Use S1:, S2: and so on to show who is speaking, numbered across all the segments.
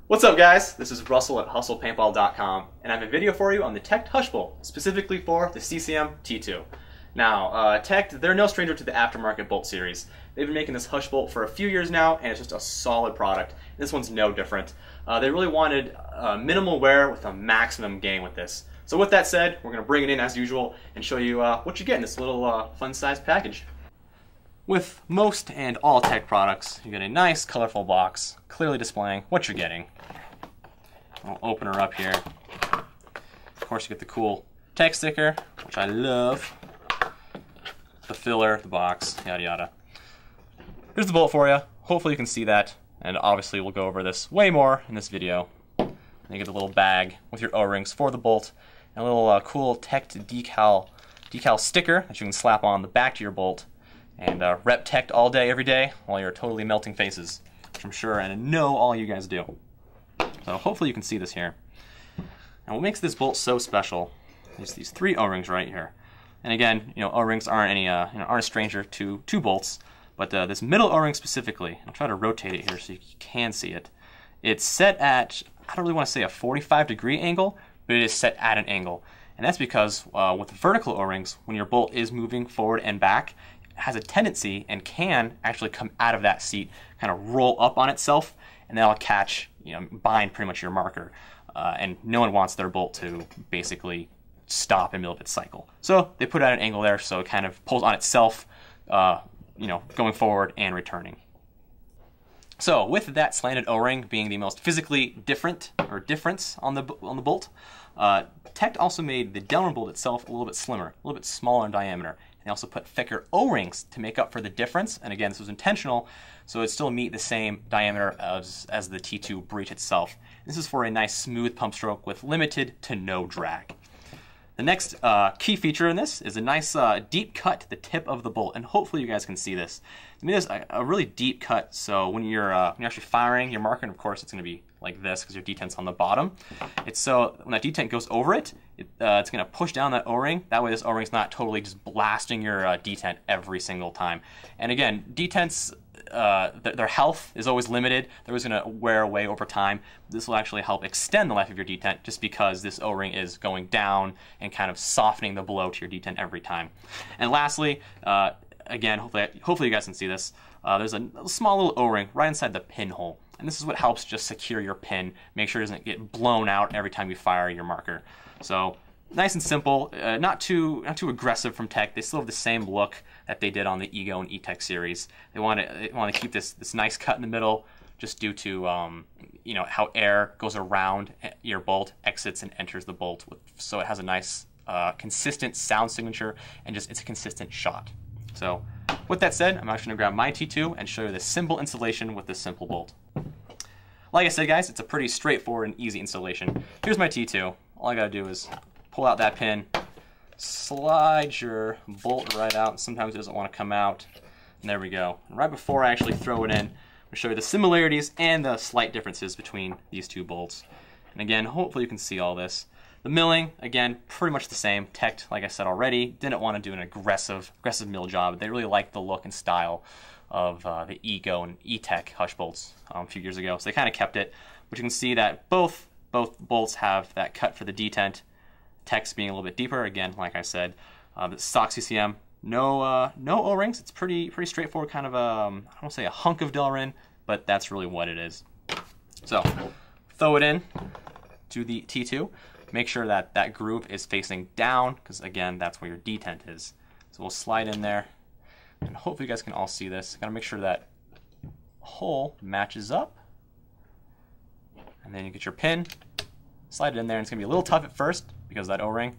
S1: What's up, guys? This is Russell at hustlepaintball.com, and I have a video for you on the Techt Paintball, specifically for the CCM T2. Now, Techt, they're no stranger to the aftermarket bolt series. They've been making this hush bolt for a few years now, and it's just a solid product. This one's no different. They really wanted minimal wear with a maximum gain with this. So with that said, we're going to bring it in as usual and show you what you get in this little fun-sized package. With most and all Techt products, you get a nice, colorful box, clearly displaying what you're getting. I'll open her up here. Of course, you get the cool Techt sticker, which I love. The filler, the box, yada yada. Here's the bolt for you. Hopefully you can see that, and obviously we'll go over this way more in this video. And you get the little bag with your O-rings for the bolt, and a little cool Techt decal sticker that you can slap on the back to your bolt. And rep Techt all day, every day, while you're totally melting faces, which I'm sure and I know all you guys do. So hopefully you can see this here. And what makes this bolt so special is these three O-rings right here. And again, O-rings aren't aren't a stranger to bolts, but this middle O-ring specifically, I'll try to rotate it here so you can see it. It's set at, I don't really want to say a 45-degree angle, but it is set at an angle. And that's because with vertical O-rings, when your bolt is moving forward and back, has a tendency and can actually come out of that seat, kind of roll up on itself, and that'll catch, bind pretty much your marker. And no one wants their bolt to basically stop in the middle of its cycle. So they put out an angle there so it kind of pulls on itself, going forward and returning. So with that slanted O-ring being the most physically difference on the bolt, Techt also made the downward bolt itself a little bit slimmer, a little bit smaller in diameter. They also put thicker O-rings to make up for the difference, and again, this was intentional, so it still meet the same diameter as the T2 breech itself. This is for a nice smooth pump stroke with limited to no drag. The next key feature in this is a nice deep cut to the tip of the bolt, and hopefully you guys can see this. I mean, there's a really deep cut, so when you're actually firing your marker, and of course it's going to be like this because your detent's on the bottom. It's so when that detent goes over it, it's going to push down that O-ring. That way this O-ring's not totally just blasting your detent every single time. And again, detents, their health is always limited. They're always going to wear away over time. This will actually help extend the life of your detent just because this O-ring is going down and kind of softening the blow to your detent every time. And lastly, again, hopefully you guys can see this. There's a small little O-ring right inside the pinhole. And this is what helps just secure your pin, make sure it doesn't get blown out every time you fire your marker. So nice and simple, not too aggressive from Techt. They still have the same look that they did on the Ego and E-Tech series. They want to keep this nice cut in the middle, just due to how air goes around your bolt, exits and enters the bolt, so it has a nice consistent sound signature and it's a consistent shot. So with that said, I'm actually going to grab my T2 and show you this simple installation with this simple bolt. Like I said, guys, it's a pretty straightforward and easy installation. Here's my T2. All I got to do is pull out that pin, slide your bolt right out. Sometimes it doesn't want to come out. And there we go. And right before I actually throw it in, I'll show you the similarities and the slight differences between these two bolts. And again, hopefully you can see all this. The milling, again, pretty much the same. Techt, like I said already, didn't want to do an aggressive mill job. They really liked the look and style of the Ego and E-Tech hush bolts a few years ago, so they kind of kept it. But you can see that both bolts have that cut for the detent. Techt's being a little bit deeper, again, like I said. The stock CCM, no O-rings. It's pretty straightforward, kind of I don't want to say a hunk of Delrin, but that's really what it is. So throw it in to the T2. Make sure that that groove is facing down, because again, that's where your detent is. So we'll slide in there, and hopefully you guys can all see this. Gotta make sure that hole matches up. And then you get your pin, slide it in there, and it's gonna be a little tough at first because of that O-ring.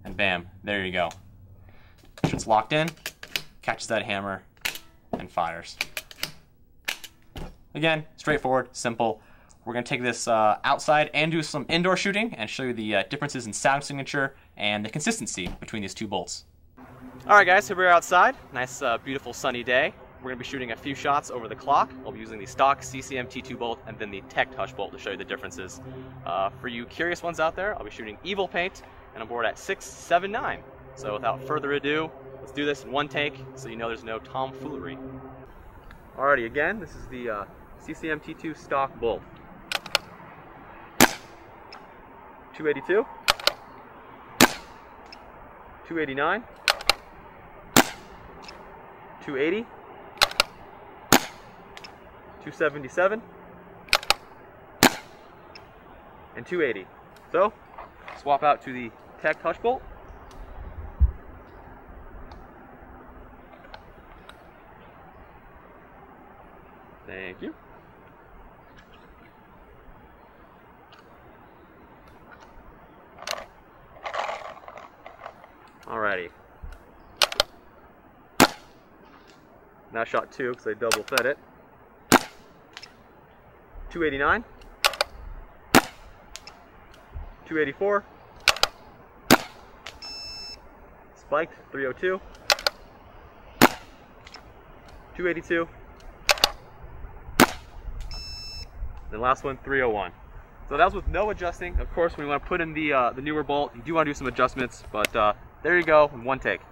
S1: And bam, there you go. It's locked in, catches that hammer, and fires. Again, straightforward, simple. We're going to take this outside and do some indoor shooting and show you the differences in sound signature and the consistency between these two bolts. Alright guys, here we are outside. Nice, beautiful sunny day. We're going to be shooting a few shots over the clock. I'll be using the stock CCM T2 bolt and then the Techt hush bolt to show you the differences. For you curious ones out there, I'll be shooting Evil Paint and I'm board at 679. So without further ado, let's do this in one take so you know there's no tomfoolery. Alrighty, again, this is the CCM T2 stock bolt. 282, 289, 280, 277, and 280. So, swap out to the Techt Hush bolt. Thank you. Alrighty. Now shot 2 because I double fed it. 289, 284, spiked 302, 282, then last one 301. So that was with no adjusting. Of course, when you want to put in the newer bolt, you do want to do some adjustments, but there you go in one take.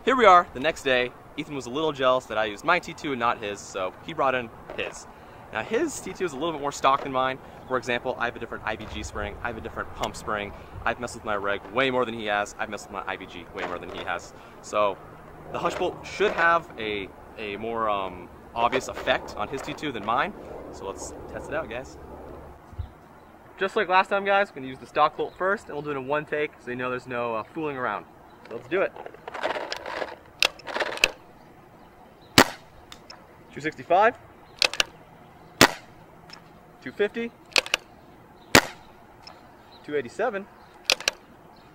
S1: Here we are the next day. Ethan was a little jealous that I used my T2 and not his, so he brought in his. Now his T2 is a little bit more stock than mine. For example, I have a different IBG spring, I have a different pump spring, I've messed with my reg way more than he has, I've messed with my IBG way more than he has. So the Hush bolt should have a more obvious effect on his T2 than mine. So let's test it out, guys. Just like last time, guys, we're going to use the stock bolt first, and we'll do it in one take so you know there's no fooling around. So let's do it. 265, 250, 287,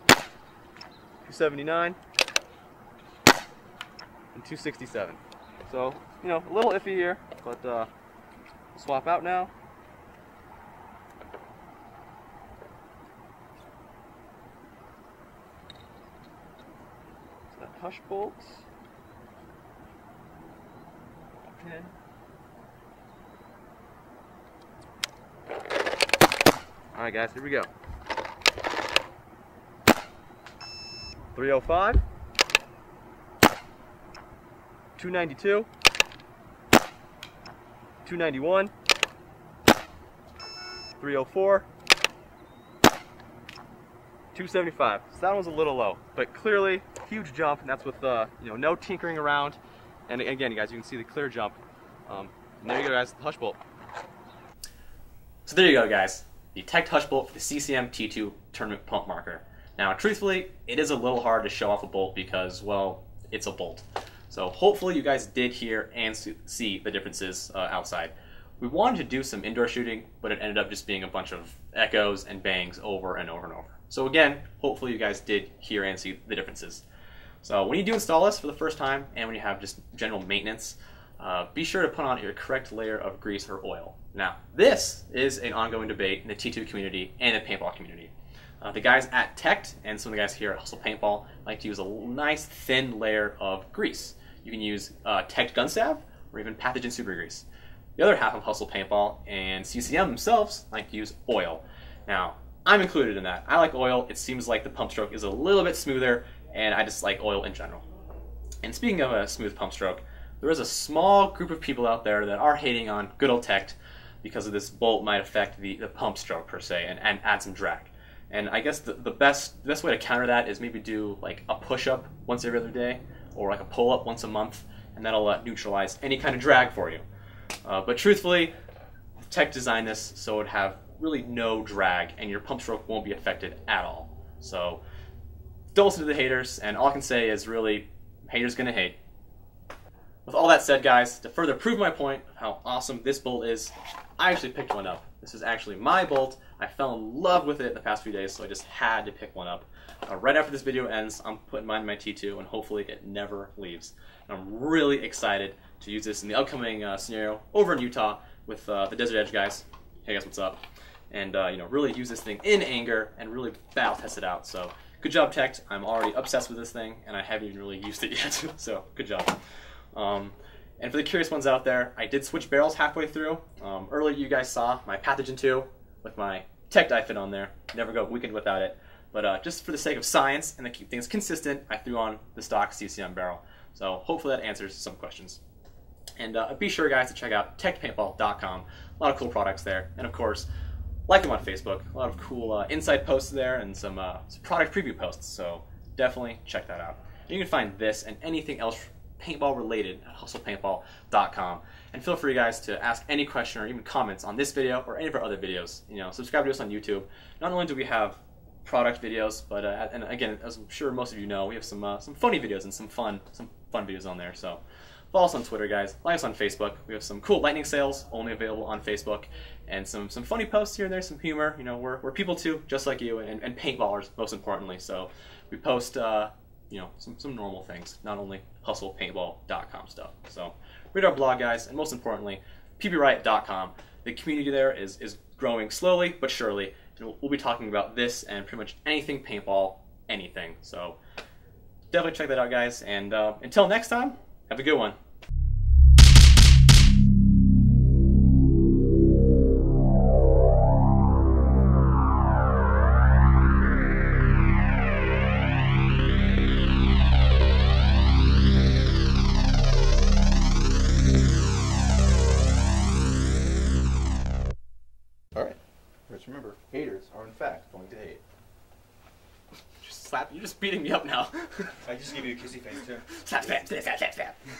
S1: 279, and 267. So, you know, a little iffy here, but we'll swap out now. So that Hush bolt. Pin. Alright guys, here we go. 305, 292, 291, 304, 275. So that one's a little low, but clearly huge jump, and that's with you know, no tinkering around. And again, guys, you can see the clear jump. And there you go, guys, the Hush bolt. So there you go, guys. The Techt Hush bolt for the CCM T2 tournament pump marker. Now, truthfully, it is a little hard to show off a bolt because, well, it's a bolt. So hopefully you guys did hear and see the differences outside. We wanted to do some indoor shooting, but it ended up just being a bunch of echoes and bangs over and over and over. So again, hopefully you guys did hear and see the differences. So when you do install this for the first time and when you have just general maintenance, be sure to put on your correct layer of grease or oil. Now, this is an ongoing debate in the T2 community and the paintball community. The guys at Techt and some of the guys here at Hustle Paintball like to use a nice thin layer of grease. You can use Techt gun salve or even pathogen super grease. The other half of Hustle Paintball and CCM themselves like to use oil. Now, I'm included in that. I like oil. It seems like the pump stroke is a little bit smoother, and I just like oil in general. And speaking of a smooth pump stroke, there is a small group of people out there that are hating on good old Techt because of this bolt might affect the pump stroke per se and add some drag. And I guess the best way to counter that is maybe do like a push-up once every other day or like a pull-up once a month, and that'll neutralize any kind of drag for you. But truthfully, Techt designed this so it would have really no drag and your pump stroke won't be affected at all. So don't listen to the haters, and all I can say is really, haters gonna hate. With all that said, guys, to further prove my point of how awesome this bolt is, I actually picked one up. This is actually my bolt. I fell in love with it in the past few days, so I just had to pick one up. Right after this video ends, I'm putting mine in my T2, and hopefully it never leaves. And I'm really excited to use this in the upcoming scenario over in Utah with the Desert Edge guys. Hey guys, what's up? And you know, really use this thing in anger and really battle test it out. So good job, Techt. I'm already obsessed with this thing, and I haven't even really used it yet. So good job. And for the curious ones out there, I did switch barrels halfway through. Earlier you guys saw my Pathogen 2 with my Techt fit on there. Never go a weekend without it. But just for the sake of science and to keep things consistent, I threw on the stock CCM barrel. So hopefully that answers some questions. And be sure, guys, to check out techtpaintball.com. A lot of cool products there. And of course, like them on Facebook. A lot of cool inside posts there and some product preview posts. So definitely check that out. And you can find this and anything else paintball related at hustlepaintball.com. And feel free, guys, to ask any question or even comments on this video or any of our other videos. You know, subscribe to us on YouTube. Not only do we have product videos, but and again, as I'm sure most of you know, we have some funny videos and some fun videos on there. So follow us on Twitter, guys. Like us on Facebook. We have some cool lightning sales only available on Facebook, and some funny posts here and there, some humor. You know, we're people too, just like you, and paintballers most importantly. So we post you know, some normal things, not only hustlepaintball.com stuff. So read our blog, guys, and most importantly, pbriot.com. The community there is growing slowly but surely, and we'll be talking about this and pretty much anything paintball, anything. So definitely check that out, guys, and until next time, have a good one.
S2: Let's remember, haters are in fact going to hate.
S1: Just slap. You're just beating me up now.
S3: I just give you a kissy face too.
S1: Slap, slap, slap, slap, slap.